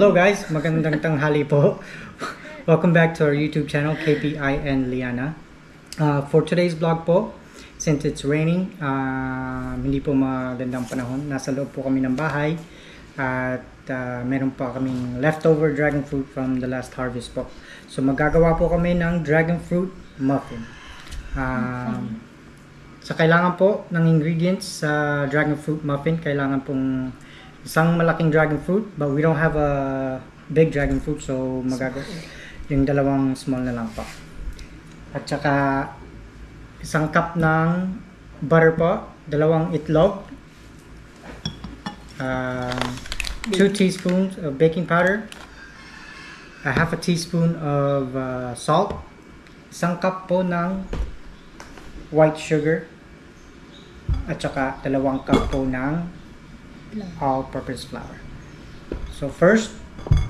Hello guys, magandang tanghali po. Welcome back to our YouTube channel, KPI and Liana. For today's vlog po, since it's raining, hindi po magandang panahon, nasa loob po kami ng bahay at meron pa kaming leftover dragon fruit from the last harvest po. So magagawa po kami ng dragon fruit muffin. Sa kailangan po ng ingredients sa dragon fruit muffin, kailangan pong isang malaking dragon fruit, but we don't have a big dragon fruit, so magagawa yung dalawang small na lang po. At saka isang cup ng butter po, dalawang itlog, 2 teaspoons of baking powder, a half a teaspoon of salt, isang cup po ng white sugar, at saka dalawang cup po ng all-purpose flour. So first,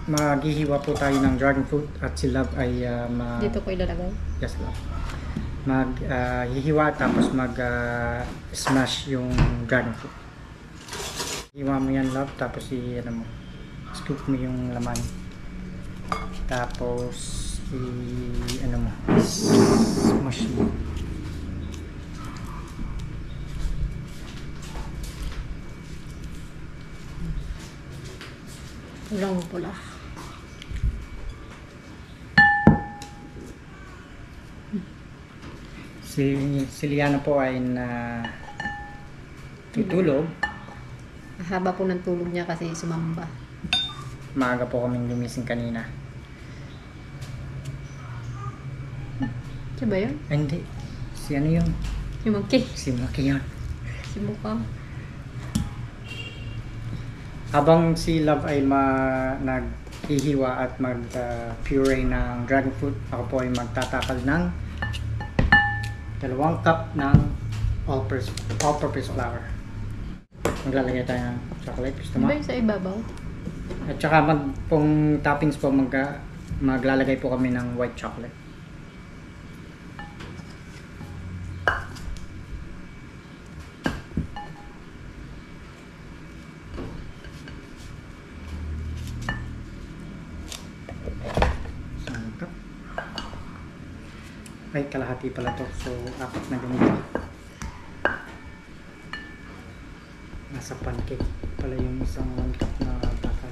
maghihiwa po tayo ng dragon fruit at si Love ay dito ko ilalagay? Yes, Love. Maghihiwa tapos mag-smash yung dragon fruit. Hiwa mo yan, Love, tapos scoop mo yung laman. Tapos smash mo. Pulang pula. Si Liana po ay tutulog. Haba po ng tulog niya kasi sumamba. Maaga po kaming lumising kanina. Siya ba yun? Ay, hindi. Si ano yun? Si Monkey. Si Maki yun. Si Mukha. Habang si Love ay naghihiwa at mag-puree ng dragon fruit, ako po ay magtatakal ng 2 cup ng all-purpose flour. Maglalagay tayo ng chocolate. Gusto mo? Diba yung sa ibabaw? At saka pong toppings po, maglalagay po kami ng white chocolate. Ay, kalahati pala to. So, 4 na ganito. Nasa pancake pala yung isang 1 cup na bakal.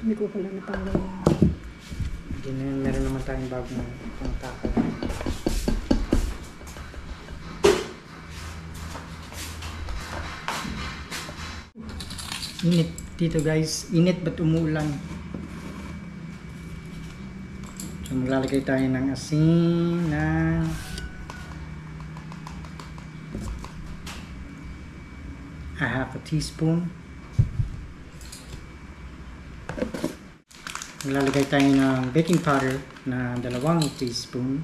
Hindi ko pala napanggal. Hindi na yun. Meron naman tayong bagong pangtakal. Init dito guys. Init ba't umuulan? So, maglalagay tayo ng asin na a half a teaspoon. Maglalagay tayo ng baking powder na 2 teaspoon.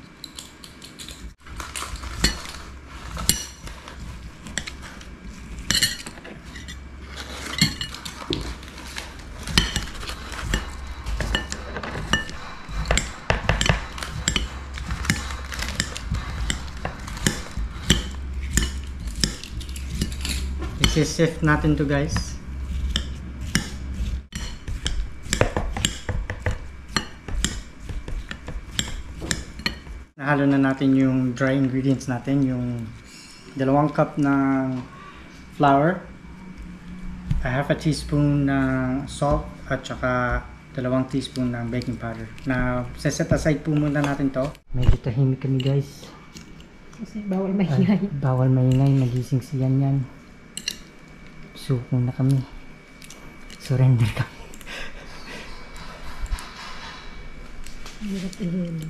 Sift natin to guys. Nahalo na natin yung dry ingredients natin, yung 2 cup ng flour, a half a teaspoon ng salt, at saka 2 teaspoon ng baking powder. Na set aside po muna natin to. Medyo tahimik kami guys. Kasi bawal maingay. Bawal maingay, nagising siyan yan. Suko na kami. Surrender kami. Hirap ihilo.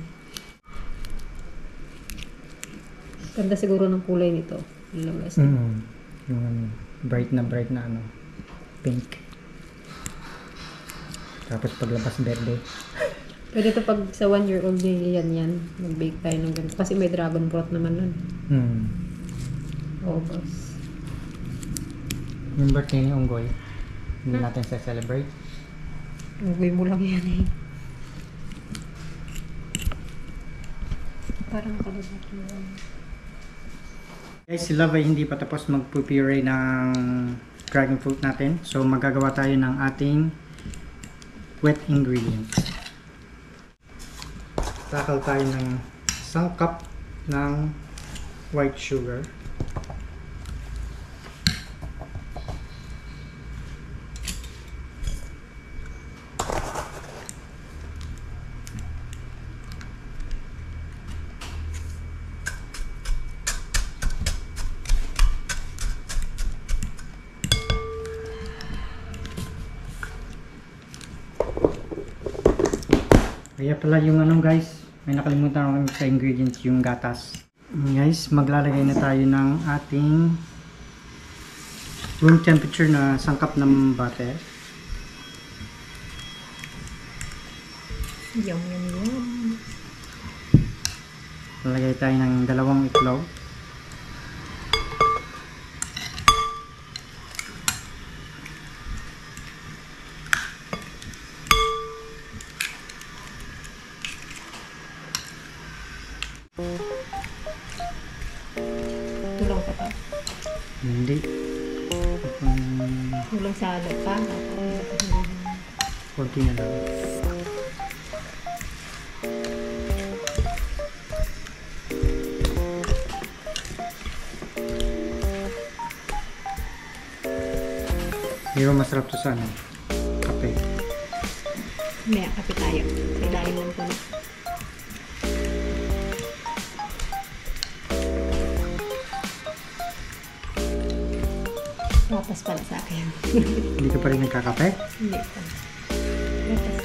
Ganda siguro ng kulay nito. Yung bright na pink. Tapos paglabas verde. Pwede ito pag sa 1-year-old yan. Mag-bake tayo ng ganito. Kasi may dragon fruit naman nun. August. Yung birthday ni Unggoy, hindi natin sa-celebrate. Unggoy mo lang yan eh. Parang kalabot mo. Guys, si Love ay hindi pa tapos mag-puree ng dragon fruit natin. So magagawa tayo ng ating wet ingredients. Takal tayo ng isang cup ng white sugar. Kaya pala yung guys, may nakalimutan ako sa ingredients, yung gatas. Guys, maglalagay na tayo ng ating room temperature na sangkap ng butter. Yum, yum, yum. Lalagay tayo ng 2 itlog. Tulong ka pa. Hindi. Tulong sa alok pa. Konti na lang. Pero masarap to sa kape. May kape tayo. Sa ilalim lang po. Papas pala sa akin. Hindi ka pa rin nagkakape? Hindi pa. Papas.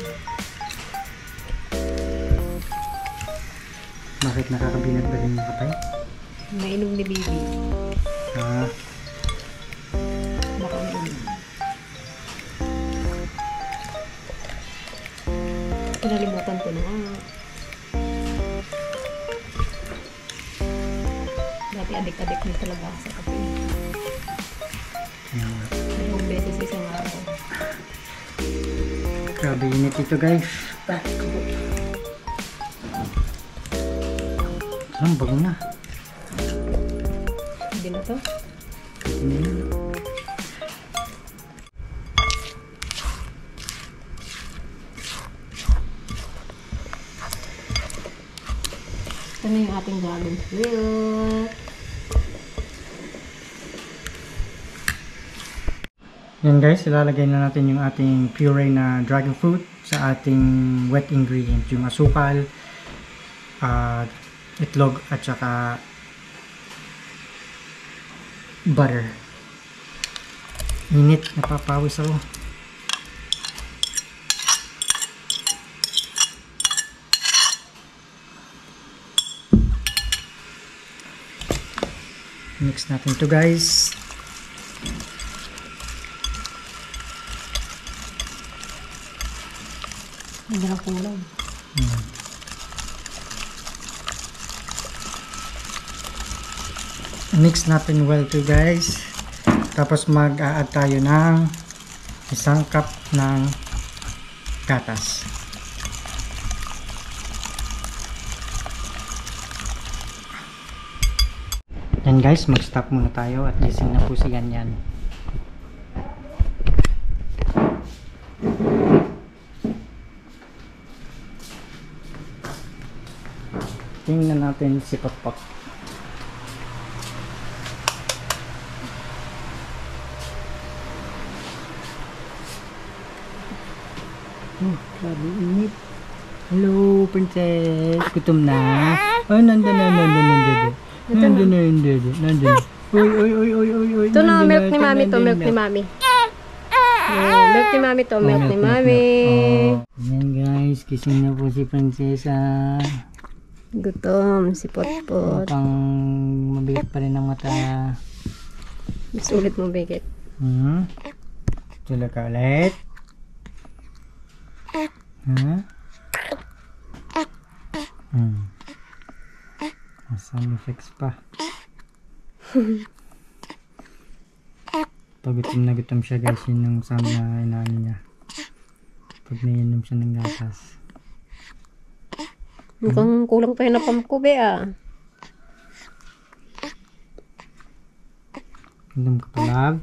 Bakit nakakabinat ba rin yung kape? Mainom ni baby. Ah, Baka mainom. Kinalimutan ko na. Dati adik-adik na talaga ako sa kape. ayan. 2 beses isang araw. Grabe init ito guys. Ang bago na. Hindi na to. Ito na yung ating dragon fruit. Yan guys, ilalagay na natin yung ating puree na dragon fruit sa ating wet ingredient. Yung asukal, itlog at saka butter. Init, napapawis ako. Mix natin to guys. Hindi na kulay. Mix natin well to guys. Tapos mag-a-add tayo ng 1 cup ng gatas. Yan guys, mag-stop muna tayo at gising na po si Yan. Tingnan natin si Pakpak. Oh, grabe init. Hello, princess. Gutom na? Oh, nandun na. Nandun. Oy. Ito na, milk ni mami to, milk ni mami. Milk ni mami to, milk ni mami. Yan guys, gising na po si prinsesa. Gutom si Potpot. Pang mabigat pa rin ang mata. Mas ulit mo bigit. Tulog ka ulit. Sound effects pa. Pag gutom siya guys, yun yung sound na inaano niya. Pag naiinom siya ng gatas. Mukhang kulang pa yun na pump ko, be, ah. Inom ka pa, love?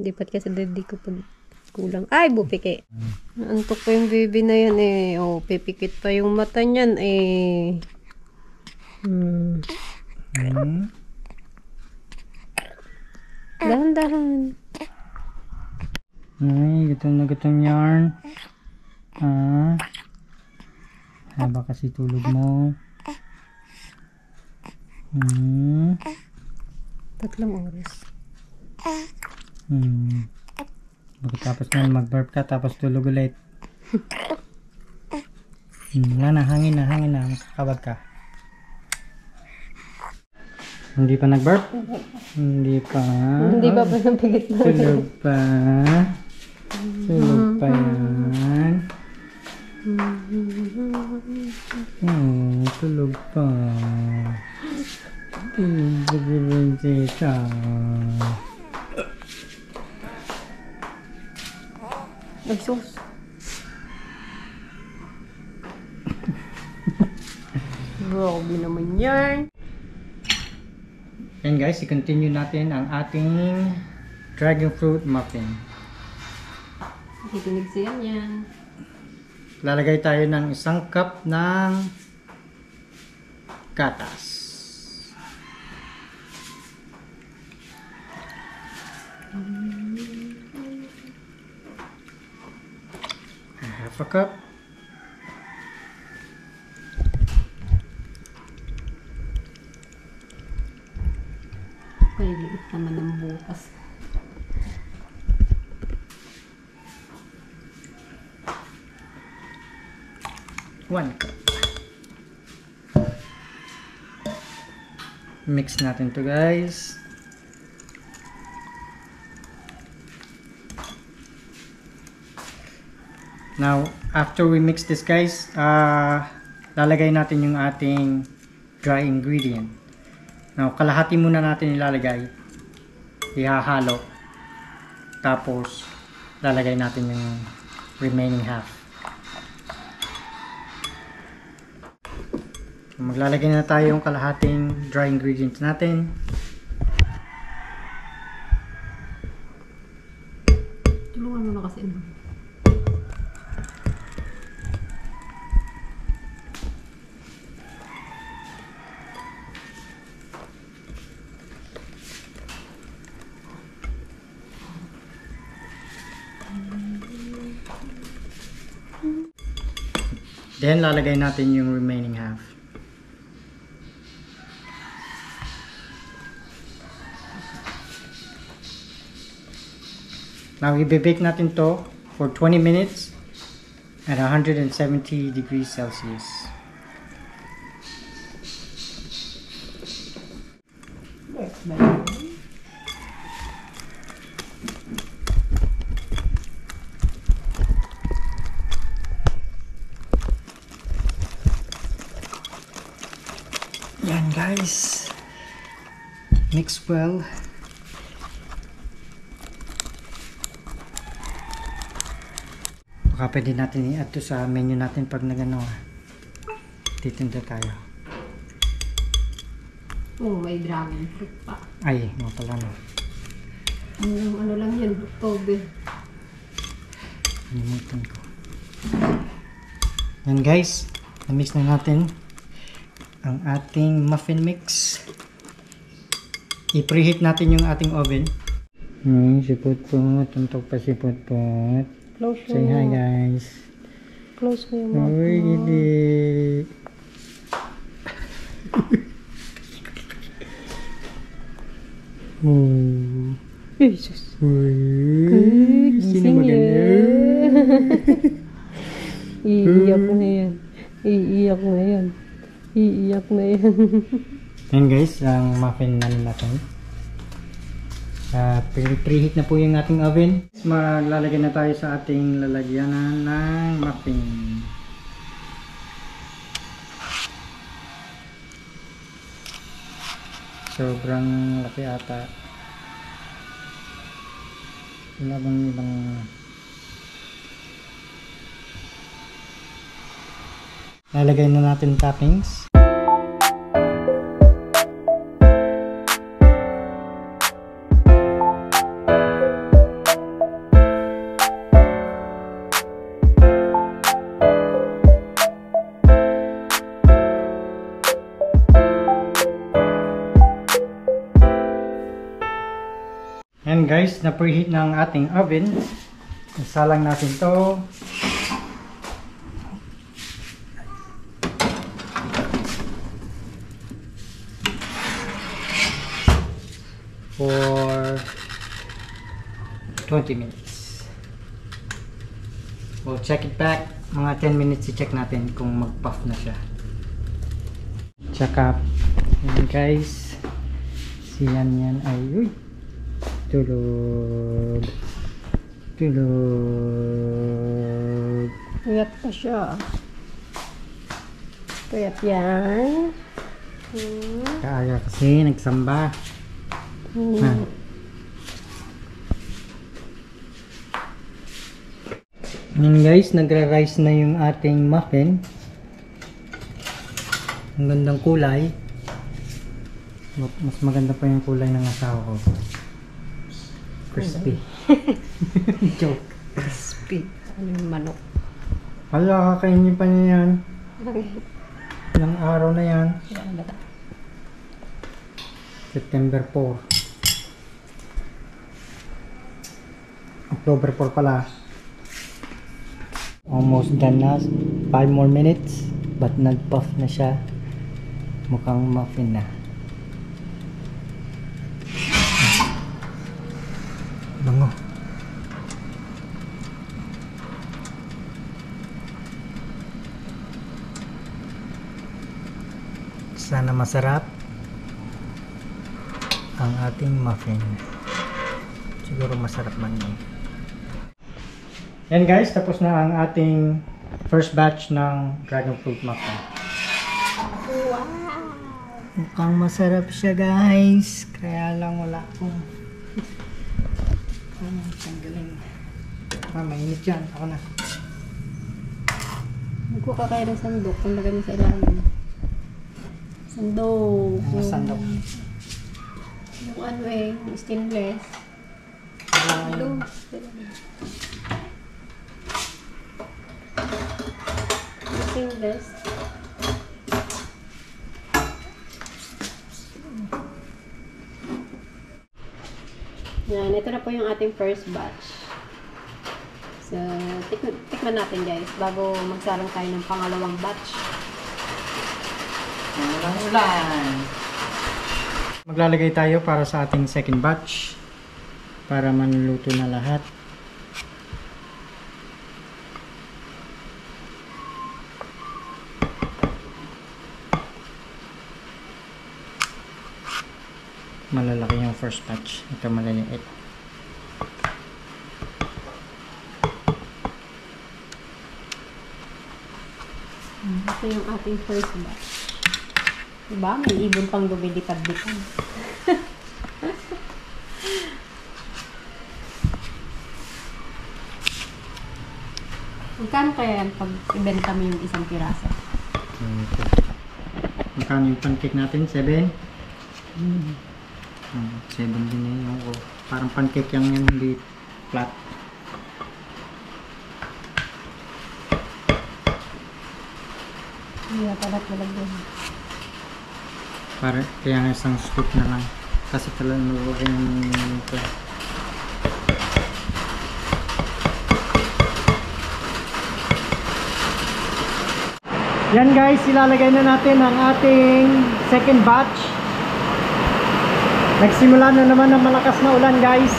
Lipat ka sa daddy ko pag kulang. Ay, bupike. Antok pa yung baby na yan eh. Oh, pipikit pa yung mata niyan eh. Dahan-dahan. Ay, gutom yarn. Haba kasi tulog mo. 3 oras. Pagkatapos na mag-burp ka, tapos tulog ulit. Wala na, hangin na. Makakabag ka. Hindi pa nag-burp? Hindi pa. Hindi pa pinapigit na. Tulog pa. Tulog pa yan. Tulog pa. Prinsesa. Ay, sus. Grabe naman yan. And guys, i-continue natin ang ating dragon fruit muffin. Ikinig siya yan. Lalagay tayo ng 1 cup ng gatas. Half a cup. Pailiit naman ng bukas. One cup. Mix natin to guys. Now, after we mix this guys, lalagay natin yung ating dry ingredient. Now, kalahati muna natin ilalagay. Ihahalo. Tapos, lalagay natin yung remaining half. So, maglalagay na tayo yung kalahating dry ingredients natin. Tulungan mo na kasi. Then, lalagay natin yung remaining half. Now, i-bake natin to for 20 minutes at 170 degrees Celsius. Yan guys, mix well. Baka pwede natin i-add to sa menu natin pag nagano, titinda tayo. Oh, may dragon fruit pa. Ay, mga pala no. Ano lang yan, October. Nalimutan ko. Yan guys, na-mix na natin ang ating muffin mix. I-preheat natin yung ating oven. Si Putput. Tuntok pa si Putput. Close Say hi guys. Close mo yung mouth Uy, mo. gidi. Jesus. Uy, sino maganda? Iiyak na yan. Iiyak na yan. Iiyak na yan. Yan guys, ang muffin natin. Preheat na po yung ating oven. Maglalagay na tayo sa ating lalagyanan ng muffin. Sobrang laki ata. Wala bang ibang lalagay na natin toppings. Yan guys, na-preheat ng ating oven. Isalang natin to. For 20 minutes. We'll check it back. Mga 10 minutes i-check natin kung mag-puff na siya. Check up. Yan guys. Yan ay uy. Tulog. Puyat pa siya. Puyat yan. Kaya kasi nagsamba. Ha. Yan guys, nagra-rise na yung ating muffin. Ang gandang kulay. Mas maganda pa yung kulay ng asawa ko. Crispy. Joke. Crispy. Ano yung manok? Hala, kakainin pa niya yan. Ilang araw na yan. September 4. October 4 pala. Almost done na. 5 more minutes. But nag-puff na siya. Mukhang muffin na. Bango. Sana masarap ang ating muffin. Siguro masarap man yun. Yan guys, tapos na ang ating first batch ng dragon fruit muffin. Wow! Mukhang masarap siya guys. Kaya lang wala akong tanggalin. Mainit yan. Ako na. Nagkukakaya ng sandok. Kung lagay mo sa ilalim. Sandok. Sandok. Yung ano eh. Stainless. Hello. Stainless. Yan, ito na po yung ating first batch. So, tikman natin guys bago magsalang tayo ng pangalawang batch. Ulan. Maglalagay tayo para sa ating second batch para manluto na lahat. Malalaki yung first batch. Ito maliliit. Ito yung ating first batch. Diba? May ibon pang lumilipad-lipad. Magkano kaya yan pag ibenta mo yung isang piraso? Magkano yung pancake natin? 7? 7 din na yun. Parang pancake yung yan, hindi flat. Hindi talat malagyan. Para kaya nga isang scoop na lang. Kasi talagang nalagyan ito. Yan guys, ilalagay na natin ang ating second batch. Nagsimula na naman ng malakas na ulan guys.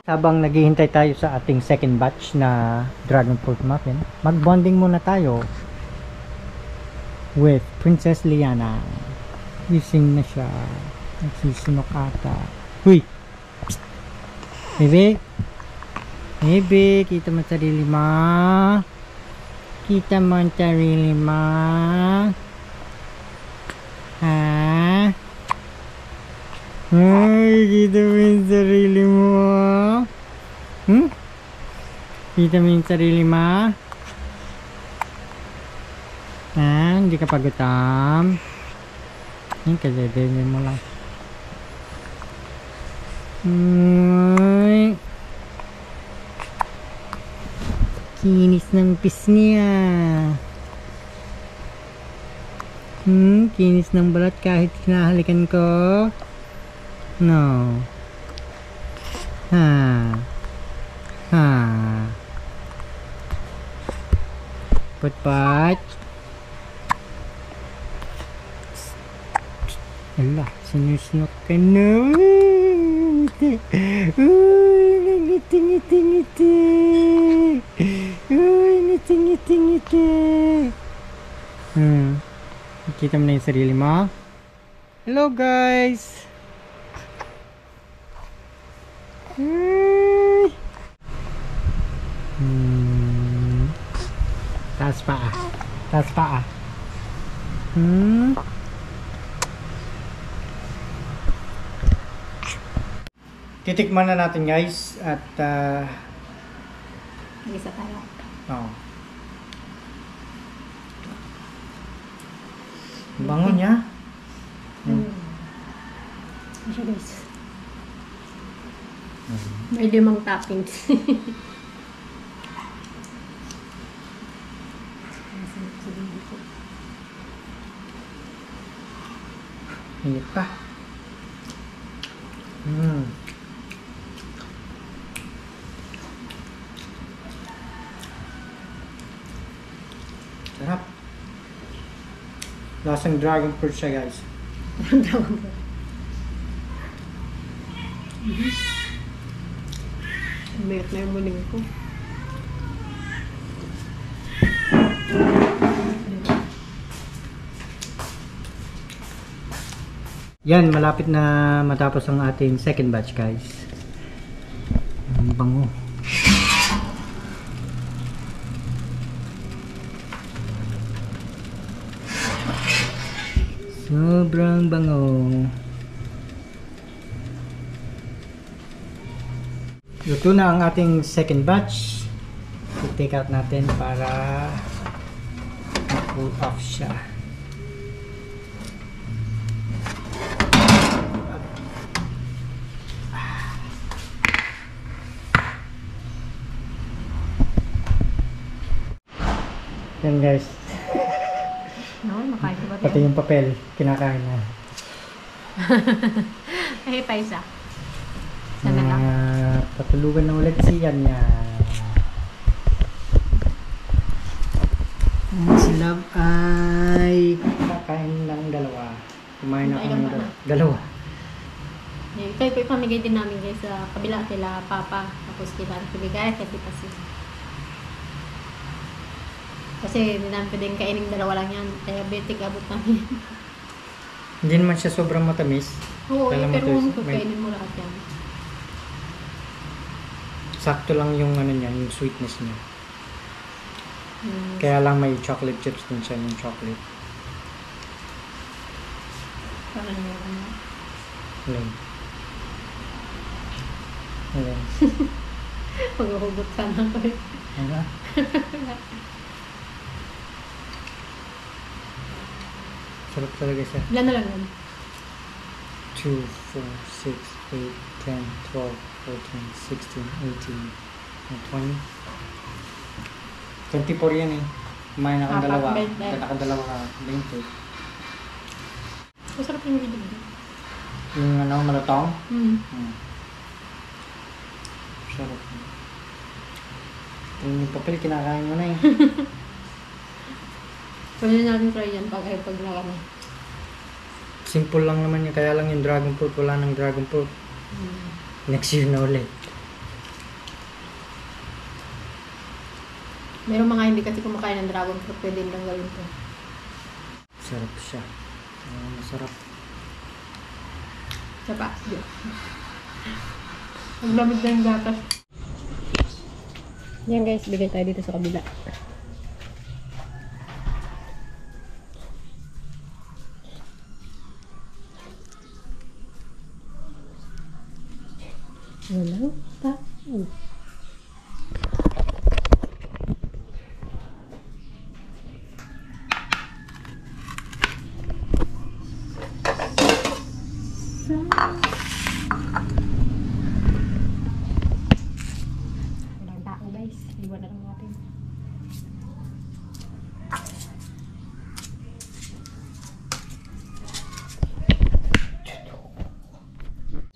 Habang naghihintay tayo sa ating second batch na dragon fruit muffin, mag-bonding muna tayo with Princess Liana. Gising na siya. Nagsisunok ata. Huy! Bebe! Bebe! Kita mo ang sarili mo? Kita mo ang sarili mo? Ha? Ay, kita mo yung sarili mo? Kita mo yung sarili mo? Ha? Hindi ka pagutom? Yung kadedede mo lang. Ay. Kinis ng pisngi kinis ng balat kahit kinahalikan ko. No. Ha. Ha. Pat. Ala, sinusnok ka na. Uy, ngiti. Uy, ngiti. Nakita mo na yung sarili mo? Hello guys! Taas paa. Titikman na natin guys at Isa tayo. Bango niya. Siya guys. May 5 toppings. Init pa. Sarap. Lasang dragon fruit siya guys. Dragon fruit. Mayat na yung muling ko. Yan, malapit na matapos ang ating second batch guys. Ang bango. Sobrang bango. Luto na ang ating second batch. I-take out natin para ma-cool off siya. Yan guys. No, makain ko ba Pati yung papel, kinakain na. Ay, pa isa. Sana lang. Patulugan na ulit si Yan yan. Si Love ay kakain ng dalawa. Kumain na kami ng dalawa. Ito po ipamigay din namin guys sa kabila kila Papa. Tapos kila Pibigay kasi kasi. Kasi hindi namin pwedeng kainin dalawa lang yan. Diabetic abot namin. Hindi naman siya sobrang matamis. Oo, pero matamis. kung kainin mo lahat yan. Sakto lang yung ano niya, yung sweetness niya. Kaya lang may chocolate chips din siya, yung chocolate. Parang yung ano. Alin. Pag-uhugot ka na ko eh. Ano? Sarap talaga siya. Ilan na lang yun? 2, 4, 6, 8, 10, 12, 14, 16, 18, 20. 24 yan eh. Kumain na kang dalawa. Nakadalawa ka. 20. Masarap yung ilig. Yung ano, malatong? Sarap. Yung papel, kinakain mo na eh. Pwede natin try yan pag naka na. Simple lang naman yun. Kaya lang yung dragon fruit, wala ng dragon fruit. Next year na ulit. Merong mga hindi kasi kumakain ng dragon fruit, pwede lang gawin to. Sarap siya. Masarap. Sapa. Ang lamig na yung gatas. Yan guys, bigay tayo dito sa kabila. Walang pa.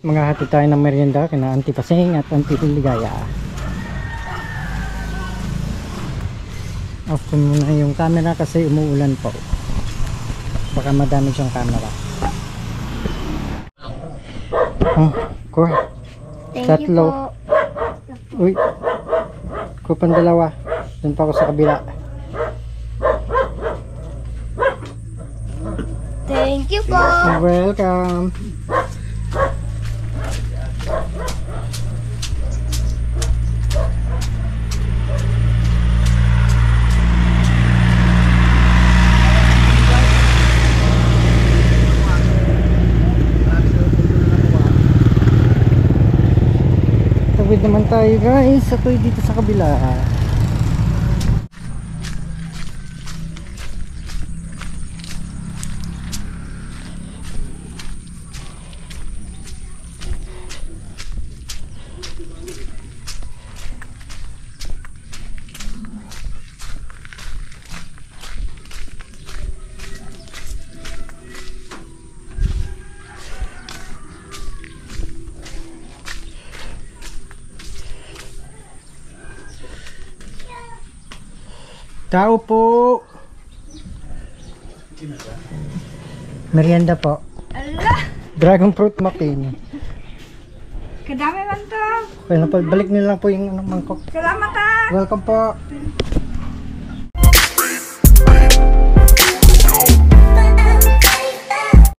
Mga hati tayo ng merienda kina Auntie Pasing at Auntie Ligaya. Off ko muna yung camera kasi umuulan po. Baka madami siyang camera. Kuha. Thank Tatlo. you po. Uy. Kupang dalawa. Doon pa ako sa kabila. Thank you po. Welcome. Tawid naman tayo guys. Ako'y dito sa kabila. Tao po. Merienda po. Ala! Dragon fruit muffin. Kadami man to! Okay na po. Balik nyo lang po yung mangkok. Salamat ah! Welcome po.